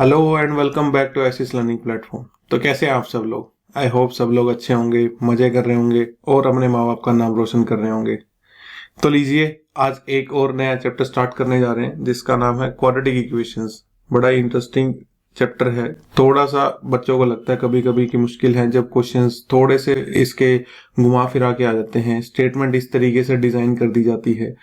Hello and welcome back to Asis learning platform. तो कैसे हैं आप सब लोग? आई होप सब लोग अच्छे होंगे, मजे कर रहे होंगे और अपने माँ बाप का नाम रोशन कर रहे होंगे। तो लीजिए, आज एक और नया चैप्टर स्टार्ट करने जा रहे हैं जिसका नाम है क्वाड्रेटिक इक्वेशंस। बड़ा ही इंटरेस्टिंग चैप्टर है। थोड़ा सा बच्चों को लगता है कभी कभी कि मुश्किल है जब क्वेश्चंस थोड़े से इसके घुमा फिरा के आ जाते हैं, स्टेटमेंट इस तरीके से डिजाइन कर दी जाती है।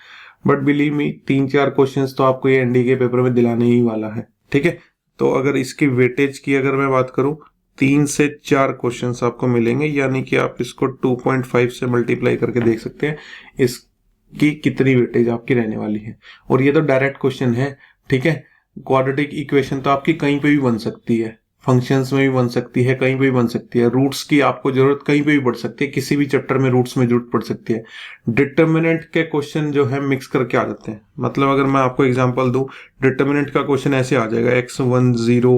बट बिलीव मी, 3-4 क्वेश्चंस तो आपको ये एनडी के पेपर में दिलाने ही वाला है। ठीक है, तो अगर इसकी वेटेज की अगर मैं बात करूं, 3 से 4 क्वेश्चंस आपको मिलेंगे, यानी कि आप इसको 2.5 से मल्टीप्लाई करके देख सकते हैं इसकी कितनी वेटेज आपकी रहने वाली है। और ये तो डायरेक्ट क्वेश्चन है। ठीक है, क्वाड्रेटिक इक्वेशन तो आपकी कहीं पे भी बन सकती है, फंक्शंस में भी बन सकती है, कहीं पे भी बन सकती है। रूट्स की आपको जरूरत कहीं पे भी पड़ सकती है, किसी भी चैप्टर में रूट्स में जरूरत पड़ सकती है। डिटर्मिनेंट के क्वेश्चन जो है मिक्स करके आ जाते हैं। मतलब अगर मैं आपको एग्जांपल दूं, डिटर्मिनेंट का क्वेश्चन ऐसे आ जाएगा x1 0,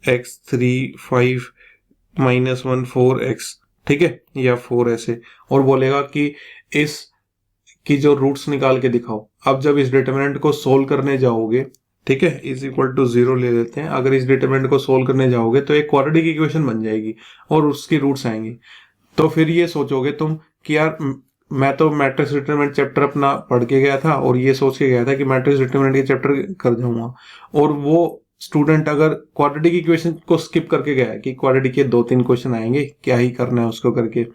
x3 5, -1 4x। ठीक है, या 4 ऐसे, और बोलेगा कि इस की जो रूट्स निकाल के दिखाओ। अब जब इस डिटर्मिनेंट को सोल्व करने जाओगे, ठीक है, इज इक्वल टू 0 ले लेते हैं। अगर इस डिटर्मिनेंट को सोल्व करने जाओगे तो एक क्वाड्रेटिक इक्वेशन बन जाएगी और उसकी रूट्स आएंगी। तो फिर ये सोचोगे तुम कि यार मैं तो मैट्रिक्स डिटरमिनेंट चैप्टर अपना पढ़ के गया था और ये सोच के गया था कि मैट्रिक्स डिटरमिनेंट के चैप्टर कर जाऊंगा, और वो स्टूडेंट अगर क्वाड्रेटिक इक्वेशन को स्किप करके गया कि क्वाड्रेटिक के 2-3 क्वेश्चन आएंगे, क्या ही करना है उसको करके,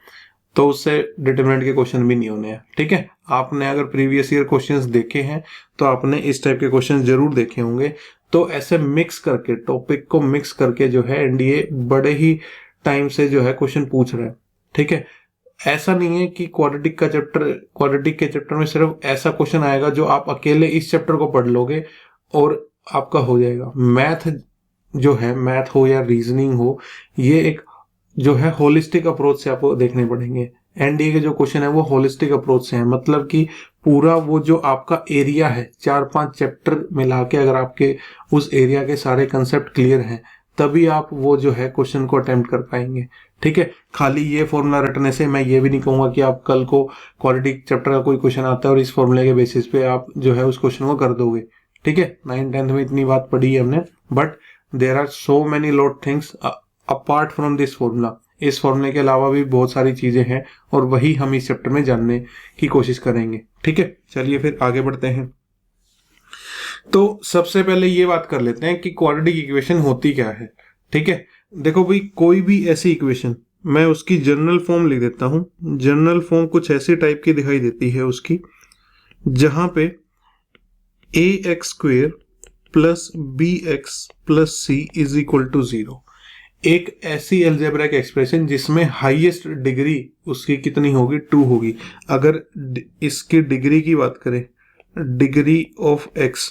तो उससे डिटरमिनेंट के क्वेश्चन भी नहीं होने हैं। ठीक है, आपने अगर प्रीवियस ईयर क्वेश्चंस देखे हैं तो आपने इस टाइप के क्वेश्चंस जरूर देखे होंगे। तो ऐसे मिक्स करके, टॉपिक को मिक्स करके जो है एनडीए बड़े ही टाइम से जो है क्वेश्चन पूछ रहा है। ठीक है, ऐसा नहीं है कि क्वाड्रेटिक के चैप्टर में सिर्फ ऐसा क्वेश्चन आएगा जो आप अकेले इस चैप्टर को पढ़ लोगे और आपका हो जाएगा। मैथ जो है, मैथ हो या रीजनिंग हो, ये एक जो है होलिस्टिक अप्रोच से आपको देखने पड़ेंगे। एनडीए के जो क्वेश्चन है वो होलिस्टिक अप्रोच से है, मतलब कि पूरा वो जो आपका एरिया है, 4-5 चैप्टर मिला के अगर आपके उस एरिया के सारे कंसेप्ट क्लियर हैं तभी आप वो जो है क्वेश्चन को अटेम्प्ट कर पाएंगे। ठीक है, खाली ये फॉर्मूला रटने से मैं ये भी नहीं कहूंगा कि आप कल को क्वाड्रेटिक चैप्टर का कोई क्वेश्चन आता है और इस फॉर्मूले के बेसिस पे आप जो है उस क्वेश्चन को कर दोगे। ठीक है, 9th-10th में इतनी बात पढ़ी है हमने, but there are so many lot things apart from this formula. इस फॉर्मूले के अलावा भी बहुत सारी चीजें हैं और वही हम इस चैप्टर में जानने की कोशिश करेंगे। ठीक है, चलिए फिर आगे बढ़ते हैं। तो सबसे पहले ये बात कर लेते हैं कि क्वाड्रेटिक इक्वेशन होती क्या है। ठीक है, देखो भाई, कोई भी ऐसी इक्वेशन, मैं उसकी जनरल फॉर्म लिख देता हूं। जनरल फॉर्म कुछ ऐसी टाइप की दिखाई देती है उसकी, जहां पे ax² plus bx plus c is equal to 0। एक ऐसी एल्जेब्रिक एक्सप्रेशन जिसमें हाईएस्ट डिग्री उसकी कितनी होगी, 2 होगी। अगर इसकी डिग्री की बात करें, डिग्री ऑफ x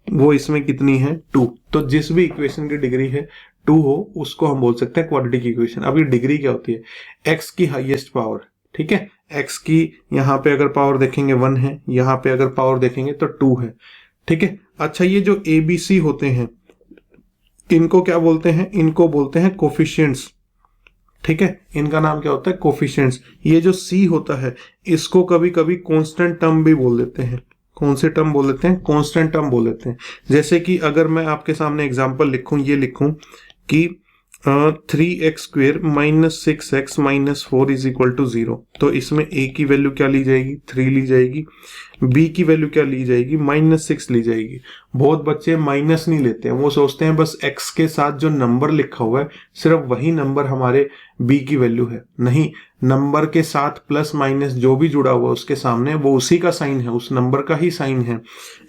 वो इसमें कितनी है, 2। तो जिस भी इक्वेशन की डिग्री है 2 हो उसको हम बोल सकते हैं क्वाड्रेटिक इक्वेशन। अब ये डिग्री क्या होती है, x की हाईएस्ट पावर। ठीक है, x की यहाँ पे अगर पावर देखेंगे 1 है, यहाँ पे अगर पावर देखेंगे तो 2 है। ठीक है, अच्छा, ये जो ABC होते हैं इनको क्या बोलते हैं, इनको बोलते हैं कोफिशिएंट्स। ठीक है, इनका नाम क्या होता है, कोफिशिएंट्स। ये जो C होता है इसको कभी कभी कांस्टेंट टर्म भी बोल देते हैं। कौन से टर्म बोल देते हैं, कांस्टेंट टर्म बोल देते हैं। जैसे कि अगर मैं आपके सामने एग्जांपल लिखूं, ये लिखूं कि 3x² minus 6x minus 4 is equal to 0, तो इसमें a की वैल्यू क्या ली जाएगी, 3 ली जाएगी। b की वैल्यू क्या ली जाएगी, -6 ली जाएगी। बहुत बच्चे माइनस नहीं लेते हैं, वो सोचते हैं बस x के साथ जो नंबर लिखा हुआ है सिर्फ वही नंबर हमारे b की वैल्यू है। नहीं, नंबर के साथ प्लस माइनस जो भी जुड़ा हुआ है उसके सामने वो उसी का साइन है, उस नंबर का ही साइन है।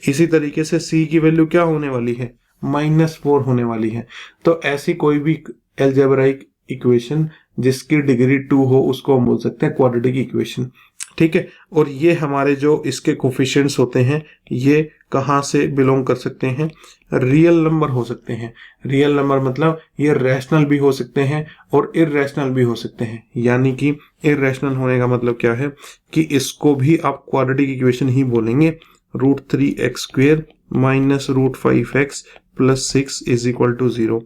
इसी तरीके से c की वैल्यू क्या होने वाली है, -4 होने वाली है। तो ऐसी कोई भी एल्जेब्राइक इक्वेशन जिसकी डिग्री 2 हो उसको हम बोल सकते हैं क्वाड्रेटिक इक्वेशन। ठीक है, और ये हमारे जो इसके कोफिशिएंट्स होते हैं ये कहाँ से बिलोंग कर सकते हैं, रियल नंबर हो सकते हैं। रियल नंबर मतलब ये रैशनल भी हो सकते हैं और इररेशनल भी हो सकते हैं। यानी कि इररेशनल होने का मतलब क्या है कि इसको भी आप क्वाड्रेटिक इक्वेशन ही बोलेंगे। √3x² minus √5x plus 6 is equal to 0,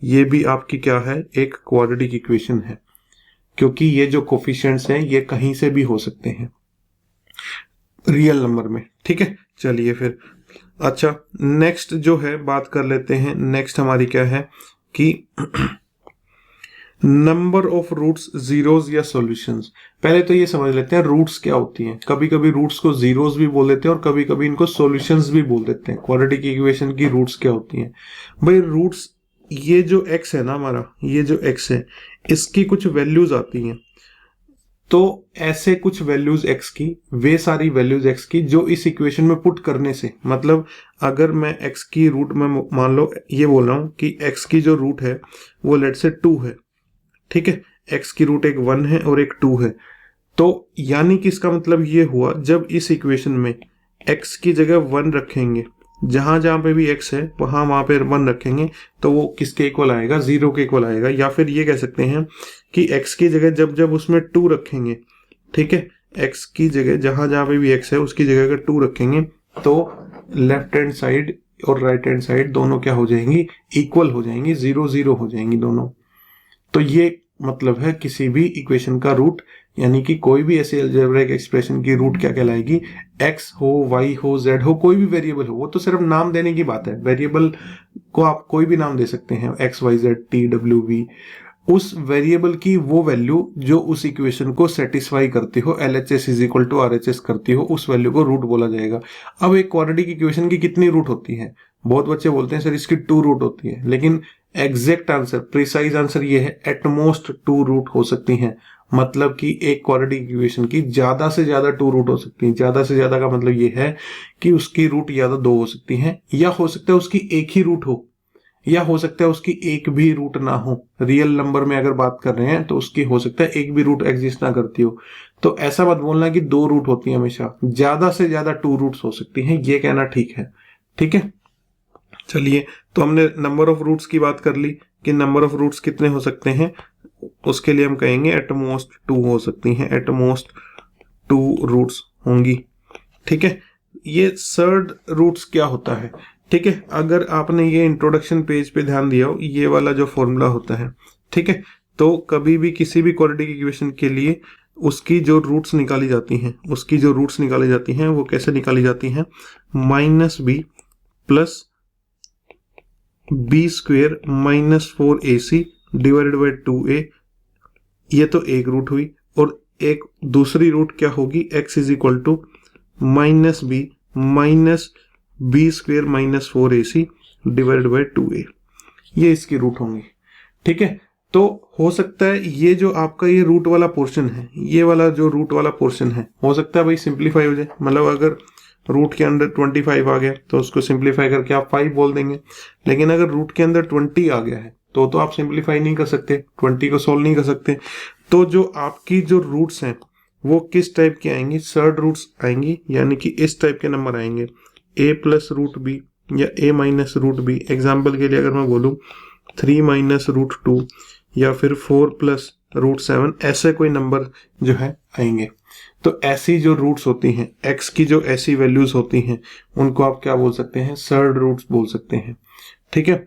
ये भी आपकी क्या है, एक क्वाड्रेटिक इक्वेशन है, क्योंकि ये जो कोफिशिएंट्स हैं ये कहीं से भी हो सकते हैं रियल नंबर में। ठीक है, चलिए फिर अच्छा, नेक्स्ट जो है बात कर लेते हैं। नेक्स्ट हमारी क्या है कि नंबर ऑफ रूट्स, जीरोस या सॉल्यूशंस। पहले तो ये समझ लेते हैं रूट्स क्या होती हैं। कभी कभी रूट्स को जीरोस भी बोल देते हैं और कभी कभी इनको सॉल्यूशंस भी बोल देते हैं। क्वाड्रेटिक इक्वेशन की रूट्स क्या होती हैं भाई? रूट्स, ये जो x है ना हमारा, ये जो x है, इसकी कुछ वैल्यूज आती हैं। तो ऐसे कुछ वैल्यूज x की, वे सारी वैल्यूज x की जो इस इक्वेशन में पुट करने से, मतलब अगर मैं x की रूट में मान लो ये बोल रहा हूं कि x की जो रूट है वो लेट से 2 है, ठीक है। x की रूट एक 1 है और एक 2 है। तो यानी कि इसका मतलब ये हुआ, जब इस इक्वेशन में x की जगह 1 रखेंगे, जहां जहां पे भी x है वहां पे 1 रखेंगे, तो वो किसके इक्वल आएगा? 0 के इक्वल आएगा। या फिर ये कह सकते हैं कि x की जगह जब जब उसमें 2 रखेंगे, ठीक है, x की जगह जहां जहां पे भी x है उसकी जगह अगर 2 रखेंगे तो लेफ्ट हैंड साइड और राइट हैंड साइड दोनों क्या हो जाएंगी? इक्वल हो जाएंगी, 0 0 हो जाएंगी दोनों। तो ये मतलब है किसी भी इक्वेशन का रूट, यानी कि कोई भी ऐसे अलजेब्रिक एक्सप्रेशन की रूट क्या कहलाएगी? x हो, y हो, z हो, कोई भी वेरिएबल हो। वो तो सिर्फ नाम देने की बात है। वेरिएबल को आप कोई भी नाम दे सकते हैं, x y z t w v। उस वेरिएबल की वो वैल्यू जो उस इक्वेशन को सेटिस्फाई करती हो, LHS is equal to RHS करती हो, उस वैल्यू को रूट बोला जाएगा। अब एक क्वाड्रेटिक इक्वेशन की कितनी रूट होती है? बहुत बच्चे बोलते हैं सर इसकी 2 रूट होती है, लेकिन एग्जैक्ट आंसर, प्रिसाइज आंसर ये है एट मोस्ट 2 रूट हो सकती हैं। मतलब कि एक क्वाड्रेटिक इक्वेशन की ज्यादा से ज्यादा 2 रूट हो सकती हैं। ज्यादा से ज्यादा का मतलब ये है कि उसकी रूट या तो 2 हो सकती हैं, या हो सकता है उसकी एक ही रूट हो, या हो सकता है उसकी एक भी रूट ना हो। रियल नंबर में अगर बात कर रहे हैं तो उसकी हो सकता है एक भी रूट एग्जिस्ट ना करती हो। तो ऐसा मत बोलना कि 2 रूट होती है हमेशा, ज्यादा से ज्यादा 2 रूट्स हो सकती हैं, ये कहना ठीक है। ठीक है, चलिए, तो हमने नंबर ऑफ रूट्स की बात कर ली कि नंबर ऑफ रूट्स कितने हो सकते हैं। उसके लिए हम कहेंगे एट मोस्ट 2 हो सकती हैं, एट मोस्ट 2 रूट्स होंगी। ठीक है, ये सर्ड रूट्स क्या होता है? ठीक है, अगर आपने ये इंट्रोडक्शन पेज पे ध्यान दिया हो, ये वाला जो फॉर्मूला होता है, ठीक है, तो कभी भी किसी भी क्वाड्रेटिक इक्वेशन के लिए उसकी जो रूट्स निकाली जाती हैं, उसकी जो रूट्स निकाली जाती हैं वो कैसे निकाली जाती हैं? -b plus b square minus 4ac divided by 2a। ये तो एक रूट हुई, और एक दूसरी रूट क्या होगी? x is equal to -b minus b square minus 4ac divided by 2a। ये इसकी रूट होंगी। ठीक है, तो हो सकता है ये जो आपका ये रूट वाला पोर्शन है, ये वाला जो रूट वाला पोर्शन है, हो सकता है भाई सिंप्लीफाई हो जाए। मतलब अगर रूट के अंदर 25 आ गया तो उसको सिंप्लीफाई करके आप 5 बोल देंगे। लेकिन अगर रूट के अंदर 20 आ गया है तो आप सिंप्लीफाई नहीं कर सकते, 20 को सोल्व नहीं कर सकते। तो जो आपकी जो रूट्स हैं वो किस टाइप की आएंगी? सर्ड रूट्स आएंगी, यानी कि इस टाइप के नंबर आएंगे, a प्लस रूट बी या a minus root b. Example के लिए अगर मैं बोलूँ 3 माइनस रूट 2 या फिर 4 प्लस रूट 7, ऐसे कोई नंबर जो है आएंगे। तो ऐसी जो रूट्स होती हैं, x की जो ऐसी वैल्यूज होती हैं, उनको आप क्या बोल सकते हैं? सर्ड रूट्स बोल सकते हैं। ठीक है,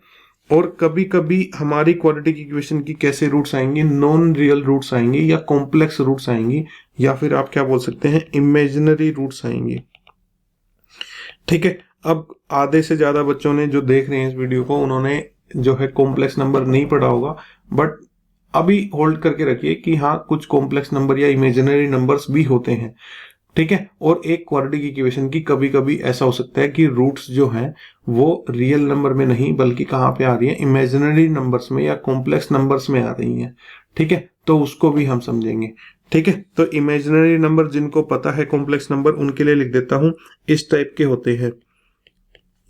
और कभी कभी हमारी क्वाड्रेटिक इक्वेशन की कैसे रूट्स आएंगी? नॉन रियल रूट्स आएंगी, या कॉम्प्लेक्स रूट्स आएंगी, या फिर आप क्या बोल सकते हैं? इमेजिनरी रूट्स आएंगी। ठीक है, अब आधे से ज्यादा बच्चों ने जो देख रहे हैं इस वीडियो को, उन्होंने जो है कॉम्प्लेक्स नंबर नहीं पढ़ा होगा, बट अभी होल्ड करके रखिए कि हाँ, कुछ कॉम्प्लेक्स नंबर या इमेजिनरी नंबर्स भी होते हैं। ठीक है, और एक क्वाड्रेटिक इक्वेशन की कभी कभी ऐसा हो सकता है कि रूट्स जो हैं वो रियल नंबर में नहीं, बल्कि कहाँ पे आ रही है? इमेजिनरी नंबर्स में या कॉम्प्लेक्स नंबर्स में आ रही हैं। ठीक है, तो उसको भी हम समझेंगे। ठीक है, तो इमेजिनरी नंबर जिनको पता है कॉम्प्लेक्स नंबर, उनके लिए लिख देता हूं, इस टाइप के होते हैं,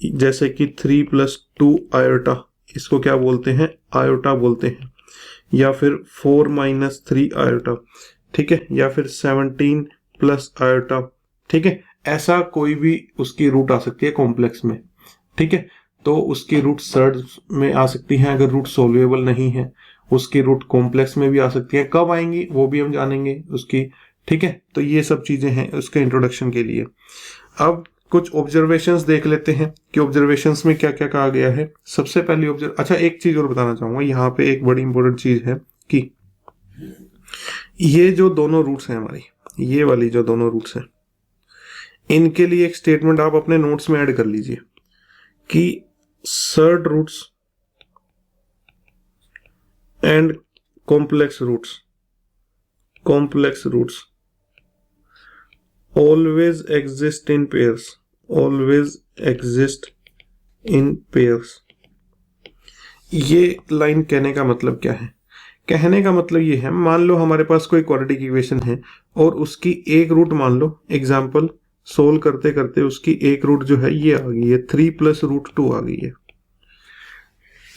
जैसे कि 3 प्लस 2 आयोटा, इसको क्या बोलते हैं? आयोटा बोलते हैं। या फिर 4 माइनस 3 आयोटा, ठीक है, या फिर 17 प्लस आयोटा। ठीक है, ऐसा कोई भी उसकी रूट आ सकती है कॉम्प्लेक्स में। ठीक है, तो उसकी रूट सर्ड में आ सकती है अगर रूट सोल्वेबल नहीं है। उसकी रूट कॉम्प्लेक्स में भी आ सकती है, कब आएंगी वो भी हम जानेंगे उसकी। ठीक है, तो ये सब चीजें हैं उसके इंट्रोडक्शन के लिए। अब कुछ ऑब्जर्वेशंस देख लेते हैं कि ऑब्जर्वेशंस में क्या क्या कहा गया है। सबसे पहली अच्छा, एक चीज और बताना चाहूंगा, यहाँ पे एक बड़ी इंपॉर्टेंट चीज है कि ये जो दोनों रूट्स हैं हमारी, ये वाली जो दोनों रूट्स हैं, इनके लिए एक स्टेटमेंट आप अपने नोट्स में ऐड कर लीजिए कि surd roots and complex roots always exist in pairs। ये लाइन कहने का मतलब क्या है? कहने का मतलब ये है, मान लो हमारे पास कोई क्वाड्रेटिक इक्वेशन है और उसकी एक रूट मान लो, एग्जाम्पल सोल्व करते करते उसकी एक रूट जो है ये आ गई है 3 + √2 आ गई है।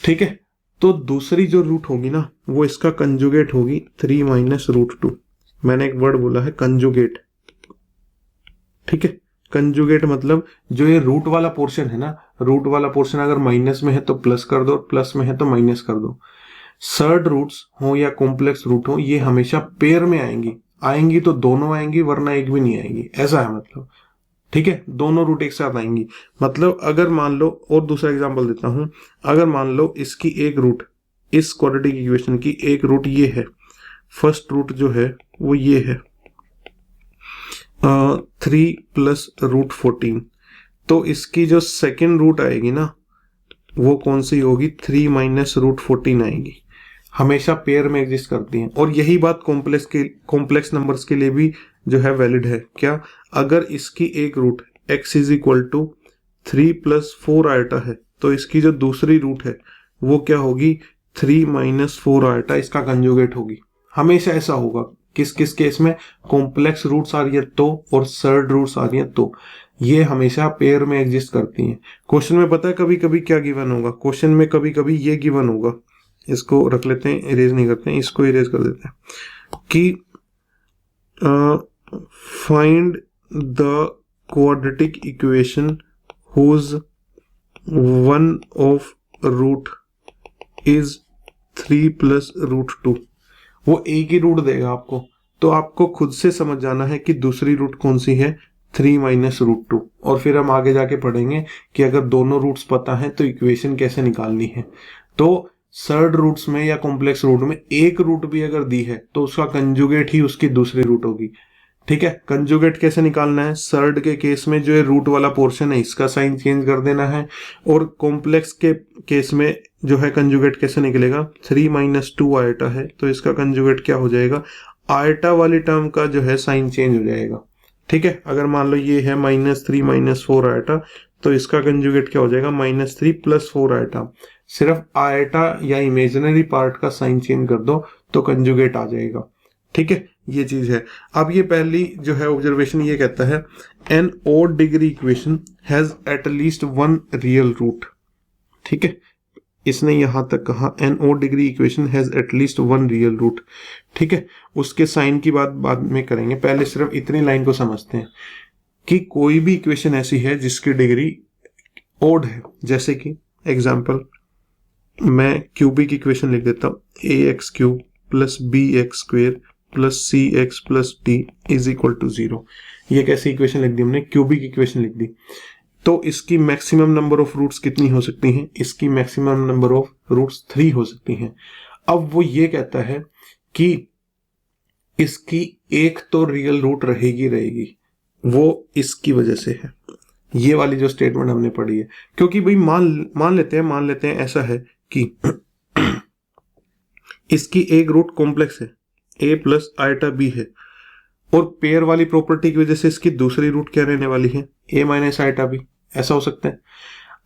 ठीक है, तो दूसरी जो रूट होगी ना वो इसका कंजुगेट होगी 3 - √2। मैंने एक वर्ड बोला है कंजुगेट। ठीक है, कंजुगेट मतलब जो ये रूट वाला पोर्शन है ना, रूट वाला पोर्शन अगर माइनस में है तो प्लस कर दो, प्लस में है तो माइनस कर दो। सर्ड रूट्स हो या कॉम्प्लेक्स रूट हो, ये हमेशा पेयर में आएंगी तो दोनों आएंगी, वरना एक भी नहीं आएंगी, ऐसा है मतलब। ठीक है, दोनों रूट एक साथ आएंगी। मतलब अगर मान लो, और दूसरा एग्जांपल देता हूं, अगर मान लो इसकी एक रूट, इस क्वाड्रेटिक इक्वेशन की एक रूट ये है, फर्स्ट रूट जो है वो ये है 3 + √14, तो इसकी जो सेकेंड रूट आएगी ना वो कौन सी होगी? 3 - √14 आएगी। हमेशा पेयर में एग्जिस्ट करती हैं। और यही बात कॉम्प्लेक्स नंबर्स के लिए भी जो है वैलिड है। क्या? अगर इसकी एक रूट x = 3 + 4 आयटा है तो इसकी जो दूसरी रूट है वो क्या होगी? 3 - 4 आयटा इसका कंजुगेट होगी। हमेशा ऐसा होगा। किस किस केस में? कॉम्प्लेक्स रूट्स आ रही है तो, और सर्ड रूट्स आ रही है तो, ये हमेशा पेयर में एग्जिस्ट करती हैं। क्वेश्चन में पता है कभी कभी क्या गिवन होगा? क्वेश्चन में कभी कभी ये गिवन होगा, इसको रख लेते हैं, इरेज नहीं करते हैं, इसको इरेज कर देते हैं, कि find the quadratic equation whose one of root is 3 + √2। वो एक ही रूट देगा आपको, तो आपको खुद से समझ जाना है कि दूसरी रूट कौन सी है, 3 - √2। और फिर हम आगे जाके पढ़ेंगे कि अगर दोनों रूट्स पता है तो इक्वेशन कैसे निकालनी है। तो सर्ड रूट्स में या कॉम्प्लेक्स रूट में एक रूट भी अगर दी है तो उसका कंजुगेट ही उसकी दूसरी रूट होगी। ठीक है, कंजुगेट कैसे निकालना है? सर्ड के केस में जो है रूट वाला पोर्शन है इसका साइन चेंज कर देना है, और कॉम्प्लेक्स के केस में जो है कंजुगेट कैसे निकलेगा? 3 - 2 आयटा है तो इसका कंजुगेट क्या हो जाएगा? आयटा वाली टर्म का जो है साइन चेंज हो जाएगा। ठीक है, अगर मान लो ये है -3 - 4 आयटा तो इसका कंजुगेट क्या हो जाएगा? -3 + 4 आयटा। सिर्फ आयटा या इमेजिनरी पार्ट का साइन चेंज कर दो तो कंजुगेट आ जाएगा। ठीक है, ये चीज है। अब ये पहली जो है ऑब्जर्वेशन ये कहता है an odd degree equation has at least one real root. ठीक है, इसने यहां तक कहा an odd degree equation has at least one real root. ठीक है, उसके साइन की बात बाद में करेंगे, पहले सिर्फ इतनी लाइन को समझते हैं कि कोई भी इक्वेशन ऐसी है जिसकी डिग्री ओड है, जैसे कि एग्जांपल मैं क्यूबिक इक्वेशन लिख देता हूं, ax³ + bx² + cx + d = 0। ये कैसी इक्वेशन लिख दी हमने? क्यूबिक इक्वेशन लिख दी। तो इसकी मैक्सिमम नंबर ऑफ रूट्स कितनी हो सकती हैं? इसकी मैक्सिमम नंबर ऑफ रूट्स 3 हो सकती हैं। अब वो ये कहता है कि इसकी एक तो रियल रूट रहेगी, वो इसकी वजह से है। ये वाली जो स्टेटमेंट हमने पढ़ी है, क्योंकि भाई मान लेते हैं ऐसा है कि इसकी एक रूट कॉम्प्लेक्स है, a + आयटा b है, और पेयर वाली प्रॉपर्टी की वजह से इसकी दूसरी रूट क्या रहने वाली है? a - eta b। ऐसा हो सकता है।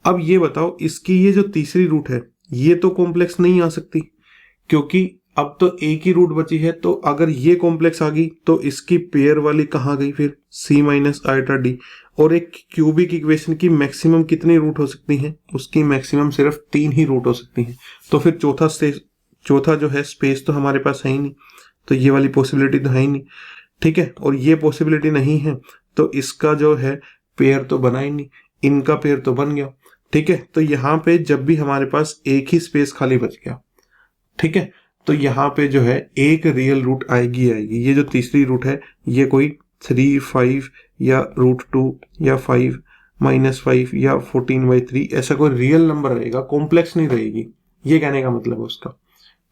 अब ये बताओ, इसकी ये जो तीसरी रूट है ये तो कॉम्प्लेक्स नहीं आ सकती, क्योंकि अब तो एक ही रूट बची है। तो अगर ये कॉम्प्लेक्स आ गई तो इसकी पेयर वाली कहाँ गई फिर? c - eta d। और एक क्यूबिक इक्वेशन की मैक्सिमम कितनी रूट हो सकती हैं? उसकी मैक्सिमम सिर्फ 3 ही रूट हो सकती हैं। तो फिर चौथा जो है स्पेस तो हमारे पास है ही नहीं, तो ये वाली पॉसिबिलिटी तो है ही नहीं। ठीक है, और ये पॉसिबिलिटी नहीं है तो इसका जो है पेयर तो बना ही नहीं, इनका पेयर तो बन गया। ठीक है, तो यहाँ पे जब भी हमारे पास एक ही स्पेस खाली बच गया, ठीक है, तो यहाँ पे जो है एक रियल रूट आएगी। ये जो तीसरी रूट है ये कोई 3, 5 या √2 या 5 - 5 या 14/3 ऐसा कोई रियल नंबर रहेगा, कॉम्प्लेक्स नहीं रहेगी। ये कहने का मतलब है उसका।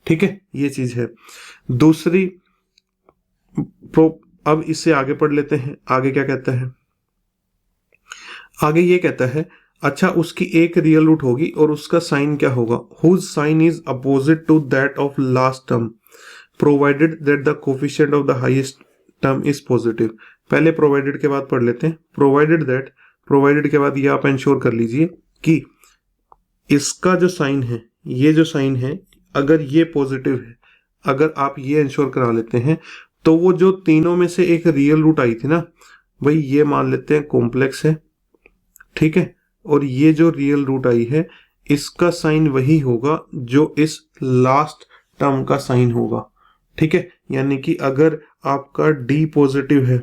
ठीक है, ये चीज है। दूसरी अब इससे आगे पढ़ लेते हैं, आगे क्या कहता है? आगे ये कहता है अच्छा उसकी एक रियल रूट होगी और उसका साइन क्या होगा, whose sign is opposite to that of last term provided that the coefficient of the highest term is positive. पहले प्रोवाइडेड के बाद पढ़ लेते हैं। प्रोवाइडेड के बाद ये आप इंश्योर कर लीजिए कि इसका जो साइन है, ये जो साइन है, अगर ये पॉजिटिव है, अगर आप ये इंश्योर करा लेते हैं तो वो जो तीनों में से एक रियल रूट आई थी ना भाई, ये मान लेते हैं कॉम्प्लेक्स है, ठीक है, और ये जो रियल रूट आई है इसका साइन वही होगा जो इस लास्ट टर्म का साइन होगा, ठीक है। यानी कि अगर आपका डी पॉजिटिव है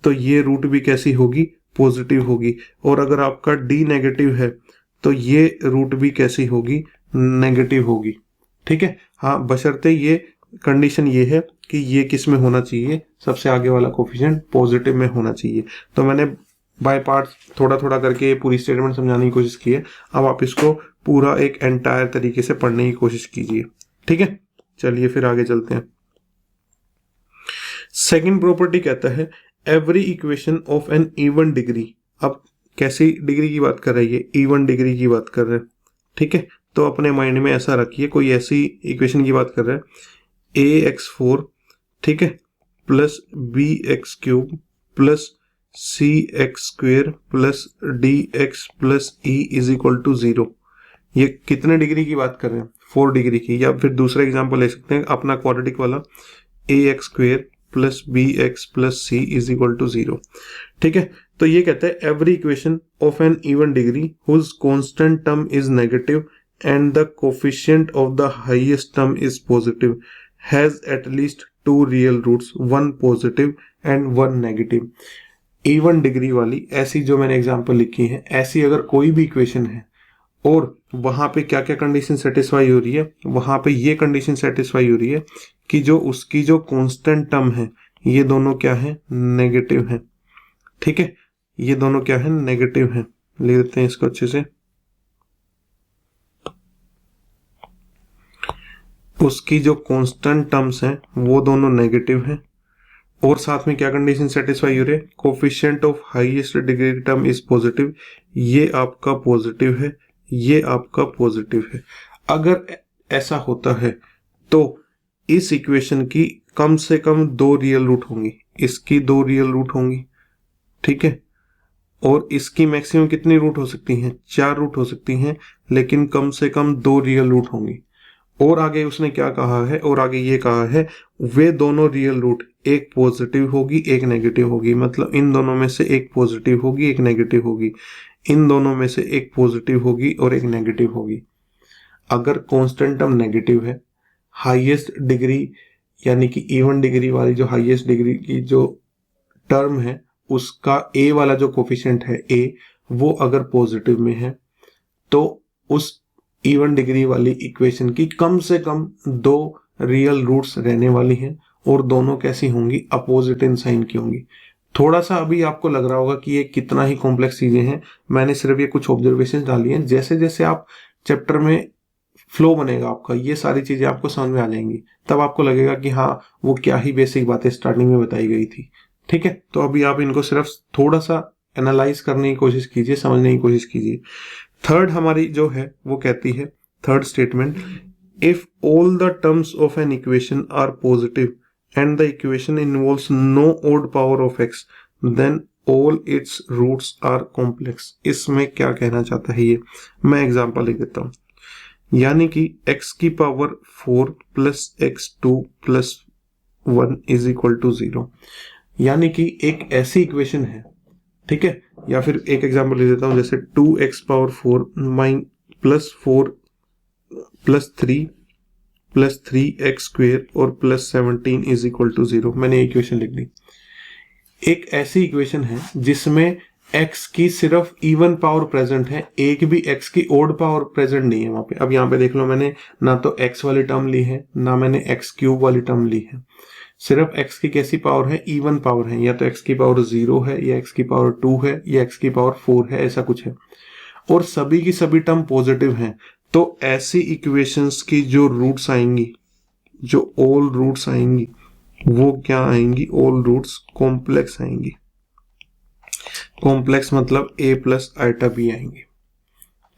तो ये रूट भी कैसी होगी, पॉजिटिव होगी, और अगर आपका डी नेगेटिव है तो ये रूट भी कैसी होगी, नेगेटिव होगी, ठीक है। हाँ, बशर्ते ये कंडीशन ये है कि ये किस में होना चाहिए, सबसे आगे वाला कोफिशिएंट पॉजिटिव में होना चाहिए। तो मैंने बाय पार्ट थोड़ा थोड़ा करके पूरी स्टेटमेंट समझाने की कोशिश की है। अब आप इसको पूरा एक एंटायर तरीके से पढ़ने की कोशिश कीजिए, ठीक है। चलिए फिर आगे चलते हैं। सेकंड प्रॉपर्टी कहता है every equation of an even degree. अब कैसी डिग्री की बात कर रही है, इवन डिग्री की बात कर रहे हैं, ठीक है। तो अपने माइंड में ऐसा रखिए, कोई ऐसी इक्वेशन की बात कर रहे हैं ax4, ठीक है, plus bx³ plus cx² plus dx plus e is equal to 0। ये कितने डिग्री की बात कर रहे हैं, 4 डिग्री की। या फिर दूसरा एग्जांपल ले सकते हैं अपना क्वाड्रेटिक वाला, ax² plus bx plus c is equal to 0, ठीक है। तो ये कहता है every equation of an even degree whose constant term is negative and the coefficient of the highest term is positive has at least 2 real roots, 1 positive and 1 negative. Even degree वाली ऐसी जो मैंने एग्जांपल लिखी है, ऐसी अगर कोई भी इक्वेशन है और वहां पे क्या क्या कंडीशन सेटिस्फाई हो रही है, वहां पे ये कंडीशन सेटिस्फाई हो रही है कि जो उसकी जो कांस्टेंट टर्म है ये दोनों क्या है, नेगेटिव है, ठीक है। ये दोनों क्या है, नेगेटिव है। लिख देते हैं इसको अच्छे से। उसकी जो कांस्टेंट टर्म्स हैं वो दोनों नेगेटिव हैं और साथ में क्या कंडीशन सेटिस्फाई हो रही है, coefficient of highest degree term is positive. ये आपका पॉजिटिव है, ये आपका पॉजिटिव है। अगर ऐसा होता है तो इस इक्वेशन की कम से कम 2 रियल रूट होंगी, इसकी 2 रियल रूट होंगी, ठीक है, और इसकी मैक्सिमम कितनी रूट हो सकती हैं, 4 रूट हो सकती हैं, लेकिन कम से कम 2 रियल रूट होंगी। और आगे उसने क्या कहा है, और आगे ये कहा है वे दोनों रियल रूट एक पॉजिटिव होगी एक नेगेटिव होगी। मतलब इन दोनों में से एक पॉजिटिव होगी एक नेगेटिव होगी, इन दोनों में से एक पॉजिटिव होगी और एक नेगेटिव होगी। अगर कांस्टेंट टर्म नेगेटिव है, हाईएस्ट डिग्री यानी कि इवन डिग्री वाली जो हाईएस्ट डिग्री की जो टर्म है उसका ए वाला जो कोफिशिएंट है ए, वो अगर पॉजिटिव में है तो उस इवन डिग्री वाली इक्वेशन की कम से कम 2 रियल रूट्स रहने वाली हैं और दोनों कैसी होंगी, अपोजिट इन साइन की होंगी। थोड़ा सा अभी आपको लग रहा होगा कि ये कितना ही कॉम्प्लेक्स चीजें हैं, मैंने सिर्फ ये कुछ ऑब्जर्वेशन डाली हैं। जैसे जैसे आप चैप्टर में फ्लो बनेगा आपका, ये सारी चीजें आपको समझ में आ जाएंगी, तब आपको लगेगा कि हाँ वो क्या ही बेसिक बातें स्टार्टिंग में बताई गई थी, ठीक है। तो अभी आप इनको सिर्फ थोड़ा सा एनालाइज करने की कोशिश कीजिए, समझने की कोशिश कीजिए। थर्ड हमारी जो है वो कहती है, third statement, if all the terms of an equation are positive and the equation involves no odd power of x then all its roots are complex. इसमें क्या कहना चाहता है ये, मैं एग्जांपल लिख देता हूं। यानी कि x की power 4 plus x2 plus 1 is equal to 0। यानी कि एक ऐसी इक्वेशन है, ठीक है, या फिर एक एग्जांपल ले देता हूं, जैसे 2x power 4 plus 4 plus 3 plus 3x² और प्लस 17 इज इक्वल टू 0। मैंने इक्वेशन लिख दी। एक ऐसी इक्वेशन है जिसमें x की सिर्फ इवन पावर प्रेजेंट है, एक भी x की ओड पावर प्रेजेंट नहीं है वहां पे। अब यहाँ पे देख लो, मैंने ना तो x वाली टर्म ली है ना मैंने x³ वाली टर्म ली है। सिर्फ x की कैसी पावर है, इवन पावर है, या तो x की पावर 0 है या x की पावर 2 है या x की पावर 4 है, ऐसा कुछ है। और सभी की सभी टर्म पॉजिटिव हैं, तो ऐसी इक्वेशंस की जो रूट्स आएंगी, जो ऑल रूट्स आएंगी, वो क्या आएंगी, ऑल रूट्स कॉम्प्लेक्स आएंगी। कॉम्प्लेक्स मतलब a प्लस आइटा b आएंगे।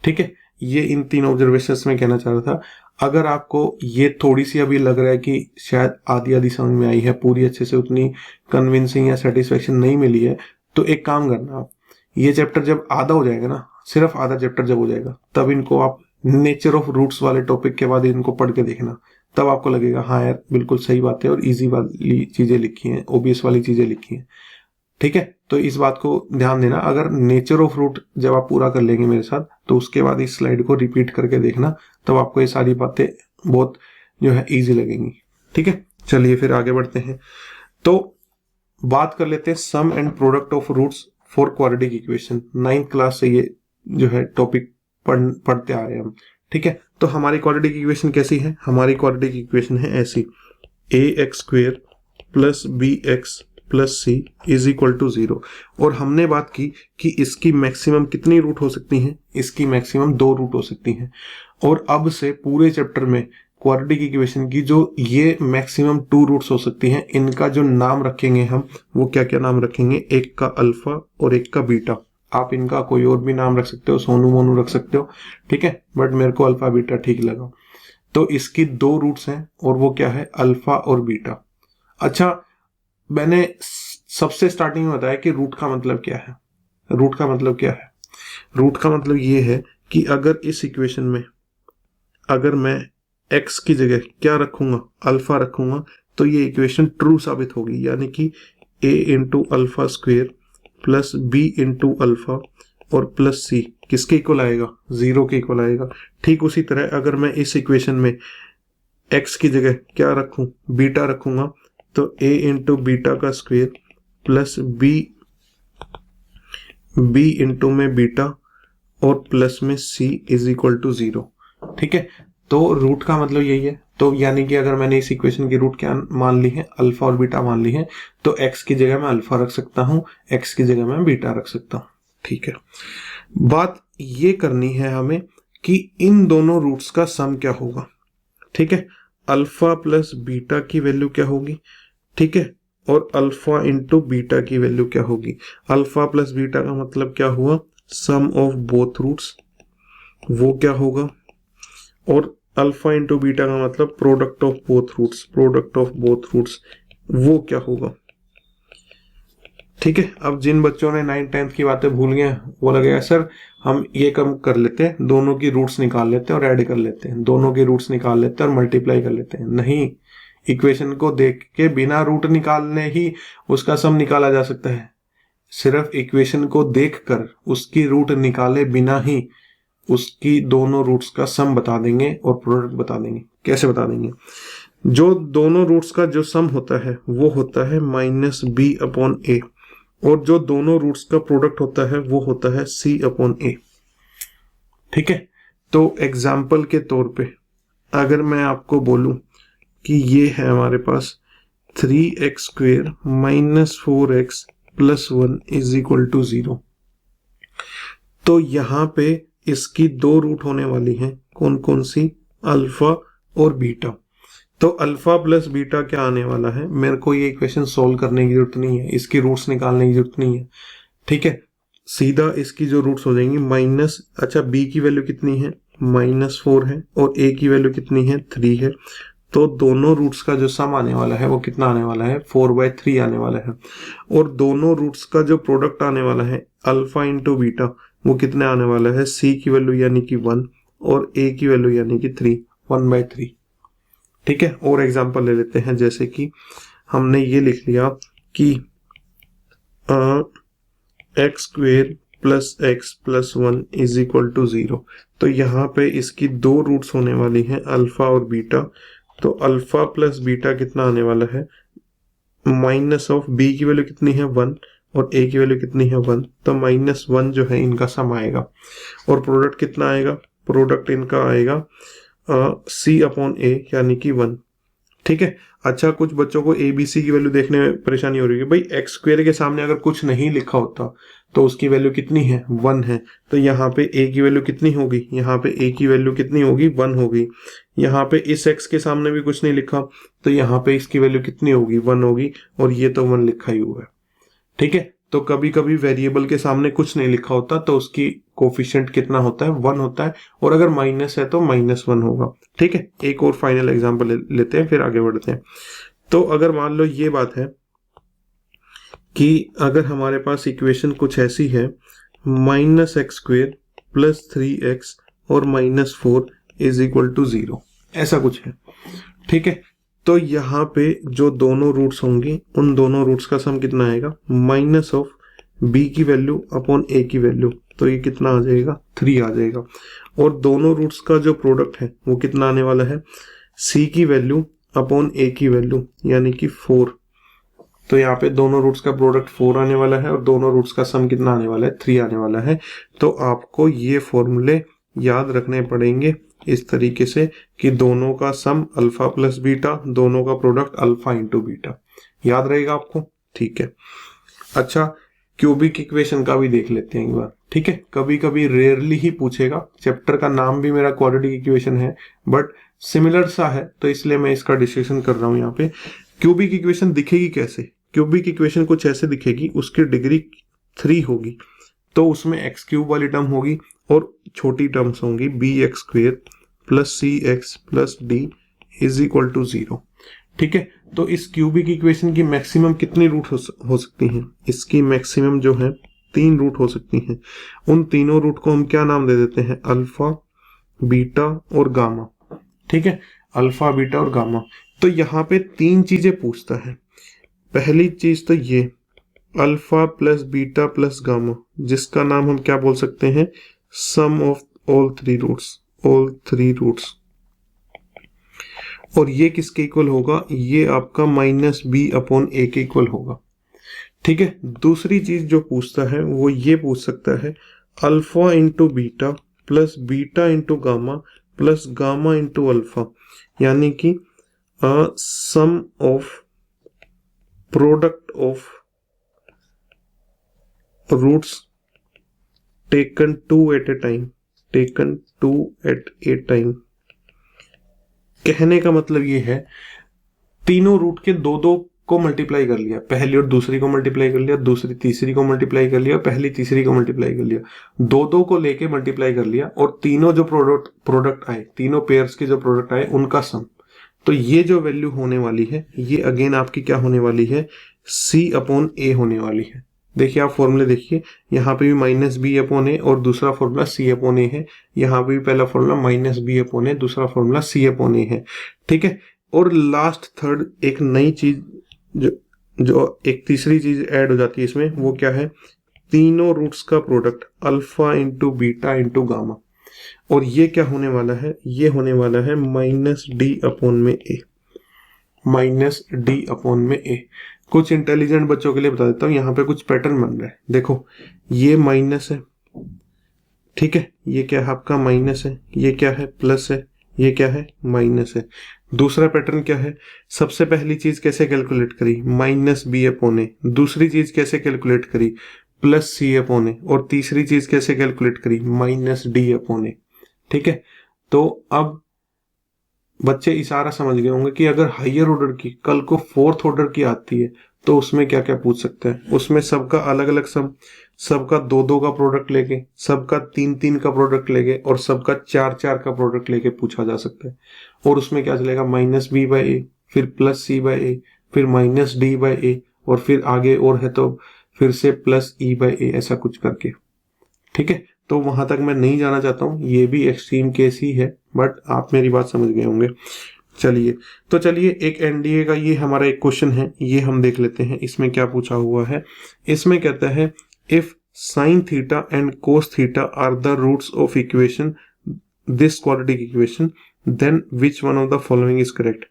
ठीक है, ये इन तीन ऑब्जर्वेशंस में कहना चाह रहा था। अगर आपको ये थोड़ी सी अभी लग रहा है कि शायद आधी आधी समझ में आई है, पूरी अच्छे से उतनी कन्विंसिंग या सेटिस्फेक्शन नहीं मिली है, तो एक काम करना, आप ये चैप्टर जब आधा हो जाएगा ना, सिर्फ आधा चैप्टर जब हो जाएगा, तब इनको आप नेचर ऑफ रूट्स वाले टॉपिक के बाद इनको पढ़ के देखना। तब आपको लगेगा हाँ यार बिल्कुल सही बात है और इजी वाली चीजें लिखी हैं, ओबियस वाली चीजें लिखी हैं। ठीक है, तो इस बात को ध्यान देना। अगर नेचर ऑफ रूट जब आप पूरा कर लेंगे मेरे साथ, तो उसके बाद इस स्लाइड को रिपीट करके देखना, तब आपको ये सारी बातें बहुत जो है इजी लगेंगी। ठीक है, चलिए फिर आगे बढ़ते हैं। तो बात कर लेते हैं sum and product of roots for quadratic equation. 9th class से ये जो है टॉपिक पढ़ते आ रहे हैं हम। ठीक है, तो हमारी क्वाड्रेटिक इक्वेशन कैसी है? हमारी क्वाड्रेटिक इक्वेशन है ऐसी, ax² plus bx plus c is equal to 0। और हमने बात की कि इसकी मैक्सिमम कितनी रूट हो सकती हैं? इसकी मैक्सिमम 2 रूट हो सकती हैं। और अब से पूरे चैप्टर में क्वाड्रेटिक इक्वेशन की जो ये मैक्सिमम 2 रूट्स हो सकती हैं, इनका जो नाम रखेंगे हम, वो क्या क्या नाम रखेंगे? एक का अल्फा और एक का बीटा। आप इनका कोई और भी नाम रख सकते हो, सोनू मोनू रख सकते हो, ठीक है, बट मेरे को अल्फा बीटा ठीक लगा। तो इसकी 2 रूट्स हैं और वो क्या है? अल्फा और बीटा। अच्छा, मैंने सबसे स्टार्टिंग में बताया कि रूट का मतलब क्या है। रूट का मतलब क्या है? रूट का मतलब ये है कि अगर इस इक्वेशन में अगर मैं x की जगह क्या रखूंगा? अल्फा रखूंगा, तो ये इक्वेशन ट्रू साबित होगी, यानी कि a into alpha square plus b into alpha और प्लस c किसके इक्वल आएगा? 0 के इक्वल आएगा। ठीक उसी तरह अगर मैं इस इक्वेशन में x की जगह क्या रखूं? बीटा रखूंगा, तो a इंटू बीटा का स्क्वेयर प्लस b इंटू में बीटा और प्लस में c इज इक्वल टू 0। ठीक है, तो रूट का मतलब यही है। तो यानी कि अगर मैंने इस इक्वेशन की रूट क्या मान ली है? अल्फा और बीटा मान ली है, तो x की जगह मैं अल्फा रख सकता हूं, x की जगह मैं बीटा रख सकता हूं। ठीक है, बात ये करनी है हमें कि इन दोनों रूट्स का सम क्या होगा। ठीक है, अल्फा प्लस बीटा की वैल्यू क्या होगी? ठीक है, और अल्फा इंटू बीटा की वैल्यू क्या होगी? अल्फा प्लस बीटा का मतलब क्या हुआ? सम ऑफ बोथ रूट्स, वो क्या होगा? और अल्फा इंटू बीटा का मतलब product of both roots, product of both roots, वो क्या होगा? ठीक है, अब जिन बच्चों ने 9th 10th की बातें भूल गए, वो लगेगा सर हम ये कम कर लेते हैं, दोनों की रूट्स निकाल लेते हैं और ऐड कर लेते हैं, दोनों की रूट्स निकाल लेते हैं और मल्टीप्लाई कर लेते हैं। नहीं, इक्वेशन को देख के बिना रूट निकालने ही उसका सम निकाला जा सकता है। सिर्फ इक्वेशन को देखकर उसकी रूट निकाले बिना ही उसकी दोनों रूट्स का सम बता देंगे और प्रोडक्ट बता देंगे। कैसे बता देंगे? जो दोनों रूट्स का जो सम होता है वो होता है माइनस बी अपॉन ए, और जो दोनों रूट्स का प्रोडक्ट होता है वो होता है c अपॉन ए। ठीक है, तो एग्जाम्पल के तौर पे अगर मैं आपको बोलूं कि ये है हमारे पास 3x² minus 4x plus 1 is equal to 0, तो यहाँ पे इसकी 2 रूट होने वाली हैं। कौन कौन सी? अल्फा और बीटा। तो अल्फा प्लस बीटा क्या आने वाला है? मेरे को ये इक्वेशन सोल्व करने की जरूरत नहीं है, इसकी रूट्स निकालने की जरूरत नहीं है। ठीक है, सीधा इसकी जो रूट्स हो जाएंगी माइनस, अच्छा b की वैल्यू कितनी है? -4 है, और a की वैल्यू कितनी है? 3 है। तो दोनों रूट्स का जो सम आने वाला है वो कितना आने वाला है? 4/3 आने वाला है। और दोनों रूट्स का जो प्रोडक्ट आने वाला है अल्फा इंटू बीटा, वो कितने आने वाला है? c की वैल्यू यानी कि 1 और a की वैल्यू यानी कि 3, 1/3। ठीक है, और एग्जांपल ले लेते हैं, जैसे कि हमने ये लिख लिया कि x² plus x plus 1 is equal to 0। तो यहाँ पे इसकी 2 रूट्स होने वाली हैं, अल्फा और बीटा। तो अल्फा प्लस बीटा कितना आने वाला है? माइनस ऑफ b की वैल्यू कितनी है? 1 और a की वैल्यू कितनी है? 1। तो -1 जो है इनका सम आएगा। और प्रोडक्ट कितना आएगा? प्रोडक्ट इनका आएगा c अपॉन a यानी कि 1। ठीक है, अच्छा कुछ बच्चों को a b c की वैल्यू देखने में परेशानी हो रही है। भाई x² के सामने अगर कुछ नहीं लिखा होता तो उसकी वैल्यू कितनी है? 1 है। तो यहाँ पे a की वैल्यू कितनी होगी? यहाँ पे a की वैल्यू कितनी होगी? 1 होगी। यहाँ पे इस x के सामने भी कुछ नहीं लिखा, तो यहाँ पे इसकी वैल्यू कितनी होगी? 1 होगी, और ये तो 1 लिखा ही हुआ है। ठीक है, तो कभी कभी वेरिएबल के सामने कुछ नहीं लिखा होता तो उसकी कोफिशिएंट कितना होता है, 1 होता है, और अगर माइनस है तो -1 होगा। ठीक है, एक और फाइनल एग्जांपल लेते हैं फिर आगे बढ़ते हैं। तो अगर मान लो ये बात है कि अगर हमारे पास इक्वेशन कुछ ऐसी है, -x² + 3x और -4 = 0, ऐसा कुछ है। ठीक है, तो यहाँ पे जो दोनों रूट्स होंगे उन दोनों रूट्स का सम कितना आएगा, -b की वैल्यू अपॉन a की वैल्यू, तो ये कितना आ जाएगा, 3 आ जाएगा। और दोनों रूट्स का जो प्रोडक्ट है वो कितना आने वाला है, c की वैल्यू अपॉन a की वैल्यू, यानी कि 4। तो यहाँ पे दोनों रूट्स का प्रोडक्ट 4 आने वाला है और दोनों रूट्स का सम कितना आने वाला है, 3 आने वाला है। तो आपको ये फॉर्मूले याद रखने पड़ेंगे इस तरीके से कि दोनों का सम अल्फा प्लस बीटा, दोनों का प्रोडक्ट अल्फा इंटू बीटा, याद रहेगा आपको। ठीक है, अच्छा क्यूबिक इक्वेशन का भी देख लेते हैं एक बार। ठीक है, कभी कभी रेयरली ही पूछेगा, चैप्टर का नाम भी मेरा क्वाड्रेटिक इक्वेशन है बट सिमिलर सा है तो इसलिए मैं इसका डिस्कशन कर रहा हूं यहाँ पे। क्यूबिक इक्वेशन दिखेगी कैसे, क्यूबिक इक्वेशन कुछ ऐसे दिखेगी, उसकी डिग्री 3 होगी तो उसमें x³ वाली टर्म होगी और छोटी टर्म्स होंगी bx² + cx + d = 0। ठीक है, तो इस क्यूबिक इक्वेशन की मैक्सिमम कितनी रूट हो सकती हैं, इसकी मैक्सिमम जो है 3 रूट हो सकती हैं। उन तीनों रूट को हम क्या नाम दे देते हैं, अल्फा, बीटा और गामा। ठीक है, अल्फा, बीटा और गामा। तो यहाँ पे 3 चीजें पूछता है। पहली चीज तो ये alpha plus beta plus gamma, जिसका नाम हम क्या बोल सकते हैं, सम ऑफ ऑल 3 रूट्स। और ये किसके इक्वल होगा, ये आपका -b/a के इक्वल होगा। ठीक है, दूसरी चीज जो पूछता है वो ये पूछ सकता है alpha into beta plus beta into gamma plus gamma into alpha, यानी कि sum of product of roots taken 2 at a time. कहने का मतलब ये है, तीनों रूट के दो को मल्टीप्लाई कर लिया, पहली और दूसरी को मल्टीप्लाई कर लिया, दूसरी तीसरी को मल्टीप्लाई कर लिया, पहली तीसरी को मल्टीप्लाई कर लिया, दो को लेके मल्टीप्लाई कर लिया, और तीनों जो प्रोडक्ट आए, तीनों पेयर्स के जो प्रोडक्ट आए उनका सम। तो ये जो वैल्यू होने वाली है ये अगेन आपकी क्या होने वाली है, c/a होने वाली है। देखिए आप फॉर्मूले देखिए, यहाँ पे भी -b/a और दूसरा फॉर्मूला c/a है, यहाँ पे भी पहला फॉर्मूला -b/a, दूसरा फॉर्मूला c/a है। ठीक है, और लास्ट थर्ड एक नई चीज जो एक तीसरी चीज ऐड हो जाती है इसमें, वो क्या है, तीनों रूट्स का product alpha into beta into gamma. और ये क्या होने वाला है, ये होने वाला है -d/a। कुछ इंटेलिजेंट बच्चों के लिए बता देता हूँ, यहाँ पे कुछ पैटर्न बन रहा है। देखो ये माइनस है, ठीक है, ये क्या है आपका माइनस है, ये क्या है प्लस है, ये क्या है माइनस है। दूसरा पैटर्न क्या है, सबसे पहली चीज कैसे कैलकुलेट करी, -b/a, दूसरी चीज कैसे कैलकुलेट करी, +c/a, और तीसरी चीज कैसे कैलकुलेट करी, -d/a। ठीक है, तो अब बच्चे इशारा समझ गए होंगे कि अगर हायर ऑर्डर की कल को 4th ऑर्डर की आती है तो उसमें क्या क्या पूछ सकता है, उसमें सबका अलग अलग सम, सबका 2-2 का प्रोडक्ट लेके, सबका 3-3 का प्रोडक्ट लेके और सबका 4-4 का प्रोडक्ट लेके पूछा जा सकता है। और उसमें क्या चलेगा, -b/a, फिर +c/a, फिर -d/a, और फिर आगे और है तो फिर से +e/a, ऐसा कुछ करके। ठीक है, तो वहां तक मैं नहीं जाना चाहता हूँ, ये भी एक्सट्रीम केस ही है, बट आप मेरी बात समझ गए होंगे। चलिए एक एनडीए का ये हमारा एक क्वेश्चन है, ये हम देख लेते हैं। इसमें क्या पूछा हुआ है, इसमें कहता है if sin theta and cos theta are the roots of equation this quadratic equation, then which one of the following is correct.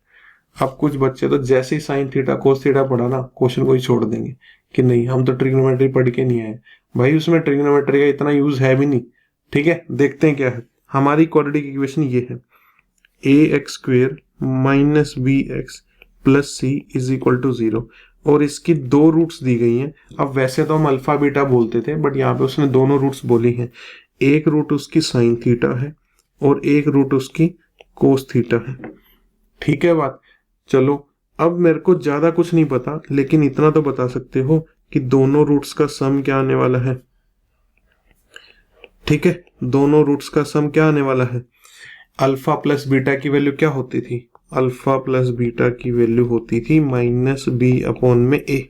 अब कुछ बच्चे तो जैसे ही sin थीटा cos थीटा पढ़ा ना, क्वेश्चन को ही छोड़ देंगे कि नहीं हम तो ट्रिग्नोमेट्री पढ़ के नहीं आए। भाई उसमें ट्रिग्नोमेट्री का इतना यूज है भी नहीं। ठीक है, देखते हैं क्या है। हमारी क्वाड्रेटिक इक्वेशन ये है, ax² - bx + c = 0, और इसकी 2 रूट्स दी गई हैं। अब वैसे तो हम अल्फा बीटा बोलते थे, बट यहाँ पे उसने दोनों रूट्स बोली हैं। एक रूट उसकी sin थीटा है और एक रूट उसकी cos थीटा है। ठीक है बात। चलो अब मेरे को ज्यादा कुछ नहीं पता, लेकिन इतना तो बता सकते हो कि दोनों रूट्स का सम क्या आने वाला है। ठीक है, दोनों रूट्स का सम क्या आने वाला है। अल्फा प्लस बीटा की वैल्यू क्या होती थी, अल्फा प्लस बीटा की वैल्यू होती थी -b/a।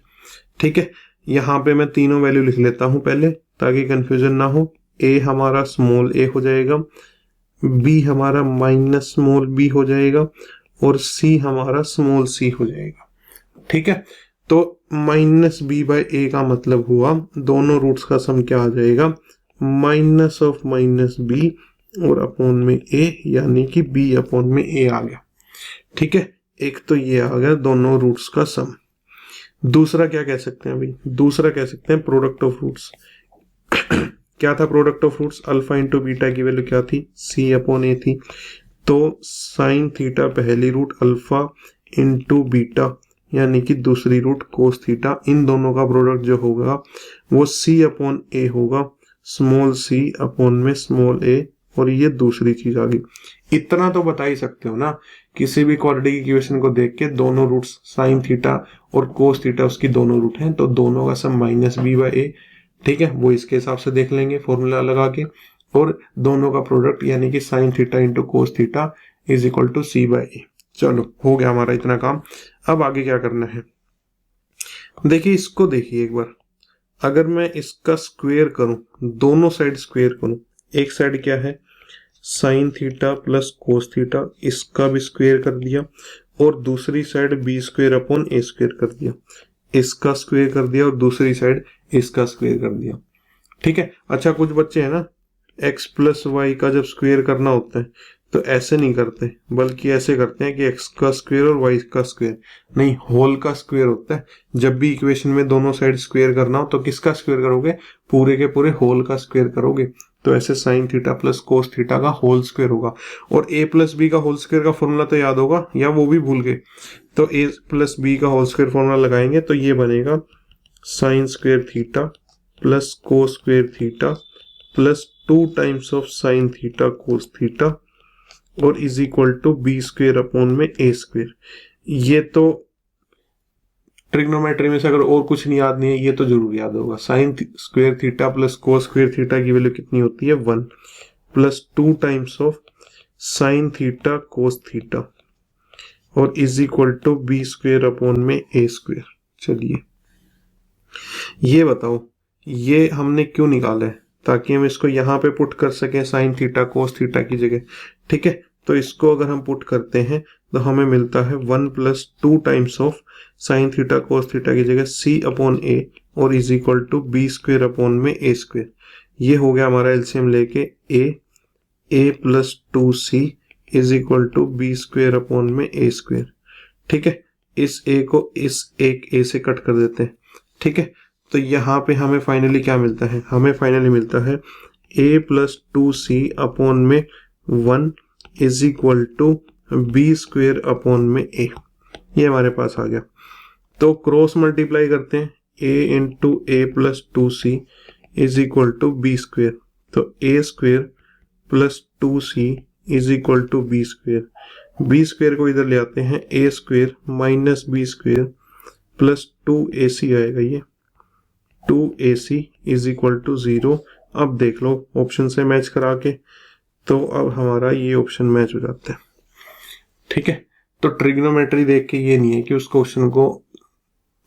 ठीक है, यहाँ पे मैं तीनों वैल्यू लिख लेता हूं पहले ताकि कंफ्यूजन ना हो। a हमारा स्मॉल a हो जाएगा, b हमारा -b हो जाएगा और c हमारा स्मॉल c हो जाएगा। ठीक है, तो -b/a का मतलब हुआ दोनों रूट्स का सम क्या आ जाएगा, -b और अपॉन में a, यानी कि b/a आ गया। ठीक है, एक तो ये आ गया दोनों रूट्स का सम। दूसरा क्या कह सकते हैं अभी, दूसरा कह सकते हैं प्रोडक्ट ऑफ रूट्स। क्या था product of roots, alpha into beta की वैल्यू क्या थी, c/a थी। तो साइन थीटा पहली रूट अल्फा इंटू बीटा यानी कि दूसरी रूट कोस थीटा, इन दोनों का प्रोडक्ट जो होगा वो c/a होगा, स्मॉल c अपॉन में स्मॉल a, और ये दूसरी चीज आ गई। इतना तो बता ही सकते हो ना, किसी भी क्वाड्रेटिक इक्वेशन को देख के दोनों रूट्स साइन थीटा और कोस थीटा उसकी दोनों रूट हैं, तो दोनों का सम -b/a। ठीक है, वो इसके हिसाब से देख लेंगे फॉर्मूला लगा के, और दोनों का प्रोडक्ट यानी कि sine theta into cos theta is equal to c/a। चलो हो गया हमारा इतना काम। अब आगे क्या करना है, देखिए इसको देखिए एक बार, अगर मैं इसका स्क्वायर करूं, दोनों साइड स्क्वायर करूं, एक साइड क्या है sine theta plus cos theta, इसका भी स्क्वायर कर दिया, और दूसरी साइड b²/a² कर दिया, इसका स्क्वायर कर दिया, और दूसरी साइड इसका स्क्वायर कर दिया। ठीक है, अच्छा कुछ बच्चे हैं ना, x प्लस वाई का जब स्क्वायर करना होता है तो ऐसे नहीं करते, बल्कि ऐसे करते हैं कि x का स्क्वायर और y का स्क्वायर, नहीं होल का स्क्वायर होता है। जब भी इक्वेशन में दोनों साइड स्क्वायर करना हो तो किसका स्क्वायर करोगे, पूरे के पूरे होल का स्क्वायर करोगे। तो ऐसे sine theta plus cos theta का होल स्क्वायर होगा, और a प्लस बी का होल स्क्वायर का फॉर्मूला तो याद होगा, या वो भी भूल गए, तो a प्लस बी का होल स्क्वायर फॉर्मूला लगाएंगे तो ये बनेगा sine square theta plus cos square theta plus 2 times of sine theta cos theta और इज इक्वल टू b²/a²। ये तो ट्रिग्नोमेट्री में से अगर और कुछ नहीं याद नहीं है, ये तो जरूर याद होगा। Sine square theta plus cos square theta की वैल्यू कितनी होती है 1 plus 2 times of sine theta cos theta और इज इक्वल टू b²/a²। चलिए ये बताओ, ये हमने क्यों निकाला है, ताकि हम इसको यहाँ पे पुट कर सकें साइन थीटा कोस थीटा की जगह। ठीक है, तो इसको अगर हम पुट करते हैं तो हमें मिलता है 1 plus 2 times of sine theta cos theta की जगह c/a और इज इक्वल टू b²/a²। ये हो गया हमारा एलसीएम लेके a plus 2c is equal to b²/a²। ठीक है, इस a को इस एक a से कट कर देते हैं। ठीक है, तो यहाँ पे हमें फाइनली क्या मिलता है, हमें फाइनली मिलता है a प्लस 2c अपॉन में 1 इज इक्वल टू b²/a। ये हमारे पास आ गया। तो क्रॉस मल्टीप्लाई करते हैं, a into a plus 2c is equal to b², तो a² plus 2c is equal to b² को इधर ले आते हैं, a² minus b² plus 2ac आएगा, ये 2ac इज इक्वल टू 0। अब देख लो ऑप्शन से मैच करा के, तो अब हमारा ये ऑप्शन मैच हो जाता है। ठीक है, तो ट्रिग्नोमेट्री देख के ये नहीं है कि उस क्वेश्चन को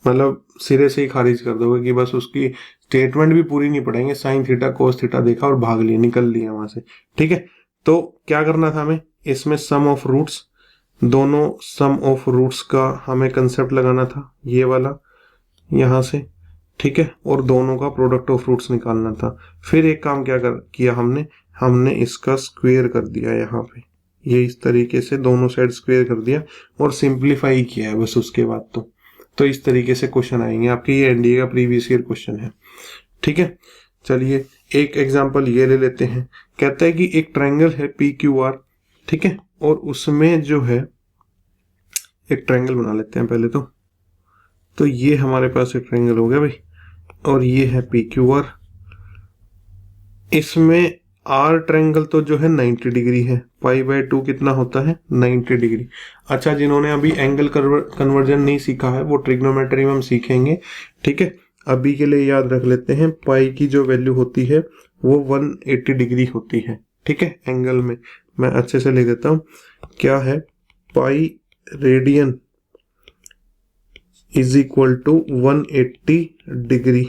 मतलब सिरे से ही खारिज कर दोगे कि बस उसकी स्टेटमेंट भी पूरी नहीं पढ़ेंगे, साइन थीटा कोस थीटा देखा और भाग लिए, निकल लिया वहां से। ठीक है, तो क्या करना था हमें, इसमें सम ऑफ रूट्स, दोनों सम ऑफ रूट्स का हमें कंसेप्ट लगाना था, ये वाला यहाँ से। ठीक है, और दोनों का प्रोडक्ट ऑफ रूट्स निकालना था। फिर एक काम क्या किया हमने इसका स्क्वायर कर दिया, यहाँ पे ये इस तरीके से दोनों साइड स्क्वायर कर दिया और सिंप्लीफाई किया है बस। उसके बाद तो इस तरीके से क्वेश्चन आएंगे आपके, ये एनडीए का प्रीवियस ईयर क्वेश्चन है। ठीक है, चलिए एक एग्जांपल ये ले लेते हैं। कहता है कि एक ट्रायंगल है PQR, ठीक है, और उसमें जो है एक ट्रायंगल बना लेते हैं पहले तो ये हमारे पास एक ट्रायंगल हो गया भाई, और ये है PQR। इसमें आर ट्रायंगल तो जो है 90 डिग्री है, π/2 कितना होता है 90 डिग्री। अच्छा, जिन्होंने अभी एंगल कन्वर्जन नहीं सीखा है वो ट्रिग्नोमेट्री में हम सीखेंगे। ठीक है, अभी के लिए याद रख लेते हैं, पाई की जो वैल्यू होती है वो 180 डिग्री होती है। ठीक है, एंगल में मैं अच्छे से लिख देता हूँ, क्या है, pi radian is equal to 180 degree.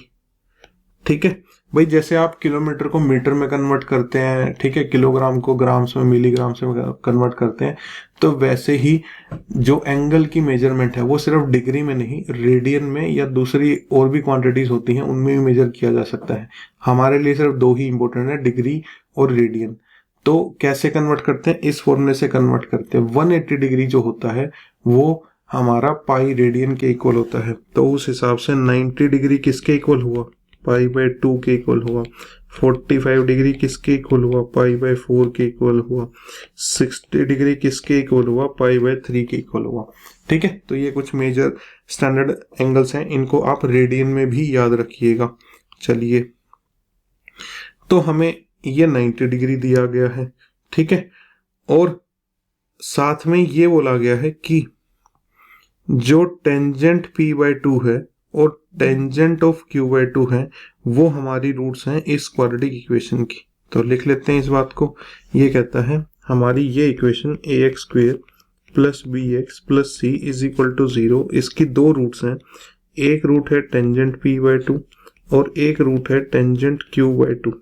ठीक है भाई, जैसे आप किलोमीटर को मीटर में कन्वर्ट करते हैं, ठीक है, किलोग्राम को ग्राम्स में, मिलीग्राम्स में कन्वर्ट करते हैं, तो वैसे ही जो एंगल की मेजरमेंट है वो सिर्फ डिग्री में नहीं, रेडियन में या दूसरी और भी क्वांटिटीज होती हैं उनमें भी मेजर किया जा सकता है। हमारे लिए सिर्फ दो ही इंपॉर्टेंट है, डिग्री और रेडियन। तो कैसे कन्वर्ट करते हैं, इस फॉर्मूले से कन्वर्ट करते हैं। 180 डिग्री जो होता है वो हमारा पाई रेडियन के इक्वल होता है। तो उस हिसाब से 90 डिग्री किसके इक्वल हुआ, पाई बाय 2 के इक्वल हुआ। 45 डिग्री किसके इक्वल हुआ, पाई बाय 4 के इक्वल हुआ। 60 डिग्री किसके इक्वल हुआ, पाई बाय 3 के इक्वल हुआ। ठीक है, तो ये कुछ मेजर स्टैंडर्ड एंगल्स हैं, इनको आप रेडियन में भी याद रखिएगा। चलिए, तो हमें ये 90 डिग्री दिया गया है। ठीक है, और साथ में ये बोला गया है कि जो टेंजेंट p बाय 2 है और टेंजेंट ऑफ q बाय 2 है वो हमारी रूट्स हैं इस क्वाड्रेटिक इक्वेशन की। तो लिख लेते हैं इस बात को। ये कहता है हमारी ये equation ax square plus bx plus c is equal to 0, इसकी दो रूट्स हैं। एक रूट है टेंजेंट p बाय 2 और एक रूट है टेंजेंट q बाय 2।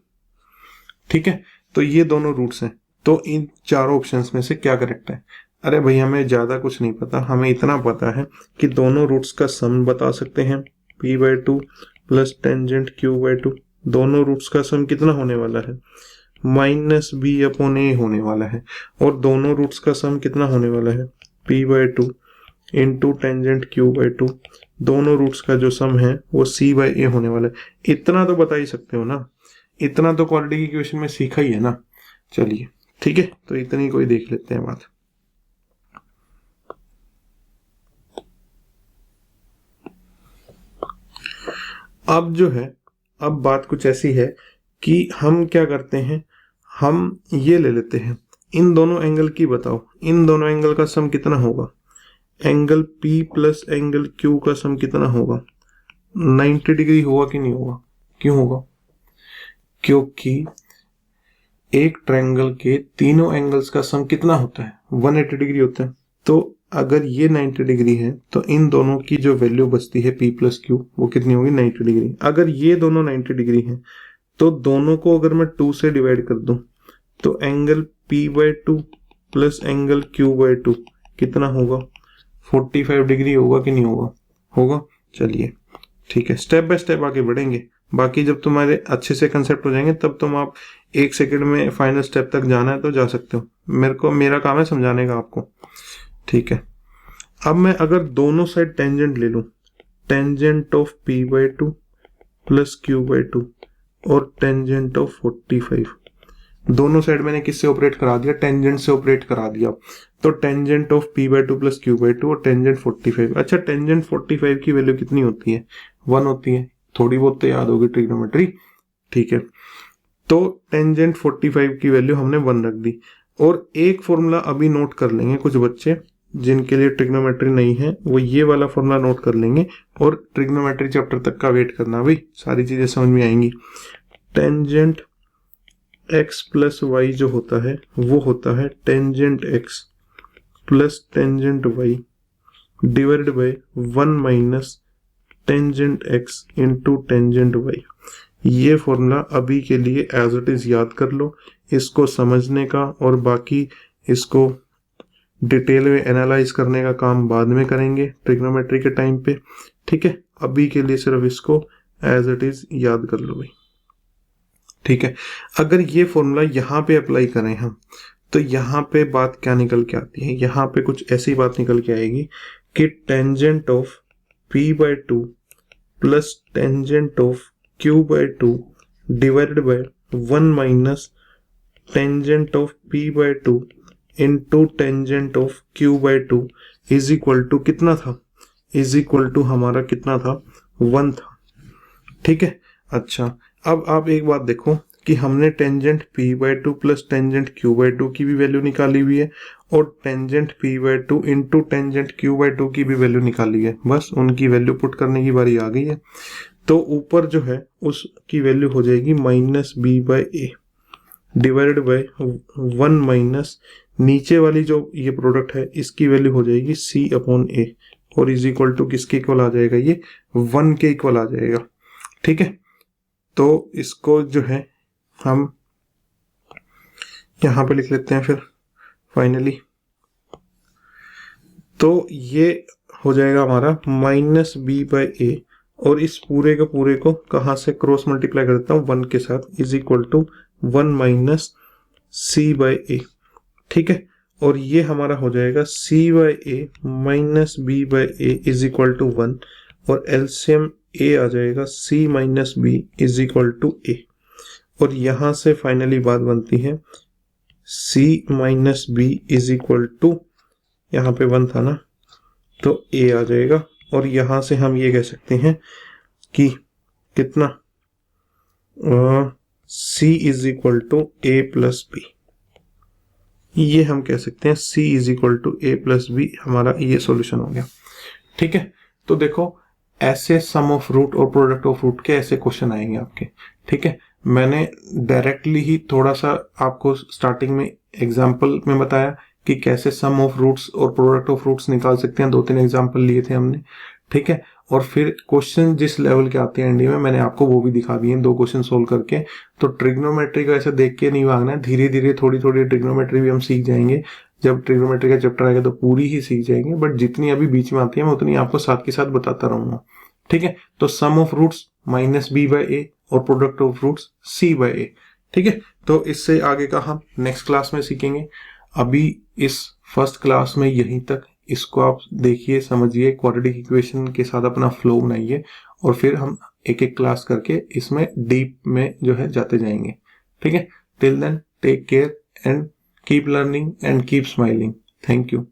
ठीक है, तो ये दोनों रूट्स हैं। तो इन चारों ऑप्शंस में से क्या करेक्ट है? अरे भाई, हमें ज़्यादा कुछ नहीं पता, हमें इतना पता है कि दोनों रूट्स का सम बता सकते हैं, p by 2 plus tangent q by 2। दोनों रूट्स का सम कितना होने वाला है, माइनस बी अपॉन ए होने वाला है। और दोनों रूट्स का सम कितना होने वाला है, p by 2 into tangent q by 2। दोनों रूट्स का जो सम है वो c बाय ए होने वाला है। इतना तो बता ही सकते हो ना, इतना तो क्वाड्रेटिक इक्वेशन में सीखा ही है ना। चलिए ठीक है, तो इतनी कोई देख लेते हैं बात। अब जो है, अब बात कुछ ऐसी है कि हम क्या करते हैं, हम ये ले लेते हैं, इन दोनों एंगल की बताओ, इन दोनों एंगल का सम कितना होगा, angle P plus angle Q का सम कितना होगा, 90 डिग्री होगा कि नहीं होगा? क्यों होगा? क्योंकि एक ट्रायंगल के तीनों एंगल्स का सम कितना होता है, 180 डिग्री होता है। तो अगर ये 90 डिग्री है तो इन दोनों की जो वैल्यू बचती है P प्लस Q वो कितनी होगी, 90 डिग्री। अगर ये दोनों 90 डिग्री हैं तो दोनों को अगर मैं 2 से डिवाइड कर दूं तो angle P by 2 plus angle Q by 2 कितना होगा, 45 डिग्री होगा कि नहीं होगा? होगा। चलिए ठीक है, स्टेप बाय स्टेप आगे बढ़ेंगे। बाकी जब तुम्हारे अच्छे से कंसेप्ट हो जाएंगे तब तुम आप 1 सेकंड में फाइनल स्टेप तक जाना है तो जा सकते हो। मेरा काम है समझाने का आपको। ठीक है, अब मैं अगर दोनों साइड टेंजेंट ले लूं, tangent of P by 2 plus Q by 2 और टेंजेंट ऑफ 45, दोनों साइड मैंने किससे ऑपरेट करा दिया, टेंजेंट से ऑपरेट करा दिया। तो tangent of P by 2 plus Q by 2 और टेंजेंट 45। अच्छा, टेंजेंट 45 की वैल्यू कितनी होती है, 1 होती है। थोड़ी बहुत तो याद होगी ट्रिग्नोमेट्री। ठीक है, तो टेंजेंट 45 की वैल्यू हमने 1 रख दी। और एक फॉर्मूला अभी नोट कर लेंगे, कुछ बच्चे जिनके लिए ट्रिग्नोमेट्री नहीं है वो ये वाला फॉर्मूला नोट कर लेंगे और ट्रिग्नोमेट्री चैप्टर तक का वेट करना, भाई सारी चीजें समझ में आएंगी। टेंजेंट x प्लस वाई जो होता है वो होता है tangent x plus tangent y divided by 1 minus tangent x into tangent y। ये फॉर्मूला अभी के लिए एज इट इज याद कर लो, इसको समझने का और बाकी इसको डिटेल में एनालाइज करने का काम बाद में करेंगे ट्रिग्नोमेट्री के टाइम पे। ठीक है, अभी के लिए सिर्फ इसको एज इट इज याद कर लो भाई। ठीक है, अगर ये फॉर्मूला यहाँ पे अप्लाई करें हम तो यहाँ पे बात क्या निकल के आती है, यहाँ पे कुछ ऐसी बात निकल के आएगी कि tangent of P by 2 plus tangent of Q by 2 divided by 1 minus tangent of P by 2 into tangent of Q by 2 is equal to कितना था, इज इक्वल टू हमारा कितना था, 1 था। ठीक है, अच्छा अब आप एक बात देखो कि हमने tangent P by 2 plus tangent Q by 2 की भी वैल्यू निकाली हुई है और tangent P by 2 into tangent Q by 2 की भी वैल्यू निकाली है। बस उनकी वैल्यू पुट करने की बारी आ गई है। तो ऊपर जो है उसकी वैल्यू हो जाएगी -b/a डिवाइडेड बाय 1 माइनस नीचे वाली जो ये प्रोडक्ट है इसकी वैल्यू हो जाएगी c/a और इज इक्वल टू किसके इक्वल आ जाएगा, ये 1 के इक्वल आ जाएगा। ठीक है, तो इसको जो है हम यहां पे लिख लेते हैं फिर फाइनली। तो ये हो जाएगा हमारा -b/a और इस पूरे के पूरे को कहां से क्रॉस मल्टीप्लाई कर देता हूं 1 के साथ, is equal to 1 minus c/a। ठीक है, और ये हमारा हो जाएगा c/a minus b/a is equal to 1 और एलसीएम a आ जाएगा c minus b is equal to a। और यहां से फाइनली बात बनती है c minus b is equal to, यहाँ पे 1 था ना तो a आ जाएगा। और यहां से हम ये कह सकते हैं कि कितना c is equal to a plus b, ये हम कह सकते हैं c is equal to a plus b, हमारा ये सॉल्यूशन हो गया। ठीक है, तो देखो ऐसे सम ऑफ रूट और प्रोडक्ट ऑफ रूट के ऐसे क्वेश्चन आएंगे आपके। ठीक है, मैंने डायरेक्टली ही थोड़ा सा आपको स्टार्टिंग में एग्जांपल में बताया कि कैसे सम ऑफ रूट्स और प्रोडक्ट ऑफ रूट्स निकाल सकते हैं, 2-3 एग्जांपल लिए थे हमने। ठीक है, और फिर क्वेश्चन जिस लेवल के आते हैं एनडीए में मैंने आपको वो भी दिखा दिए हैं 2 क्वेश्चन सोल्व करके। तो ट्रिग्नोमेट्री को ऐसे देख के नहीं भागना है, धीरे धीरे थोड़ी थोड़ी ट्रिग्नोमेट्री भी हम सीख जाएंगे। जब ट्रिग्नोमेट्री का चैप्टर आएगा तो पूरी ही सीख जाएंगे, बट जितनी अभी बीच में आती है मैं उतनी आपको साथ के साथ बताता रहूंगा। ठीक है, तो सम ऑफ रूट्स -b/a और प्रोडक्ट ऑफ रूट्स c/a। ठीक है, तो इससे आगे का हम नेक्स्ट क्लास में सीखेंगे। अभी इस फर्स्ट क्लास में यहीं तक, इसको आप देखिए, समझिए, क्वाड्रेटिक इक्वेशन के साथ अपना फ्लो बनाइए और फिर हम एक एक क्लास करके इसमें डीप में जो है जाते जाएंगे। ठीक है, till then take care and keep learning and keep smiling. Thank you.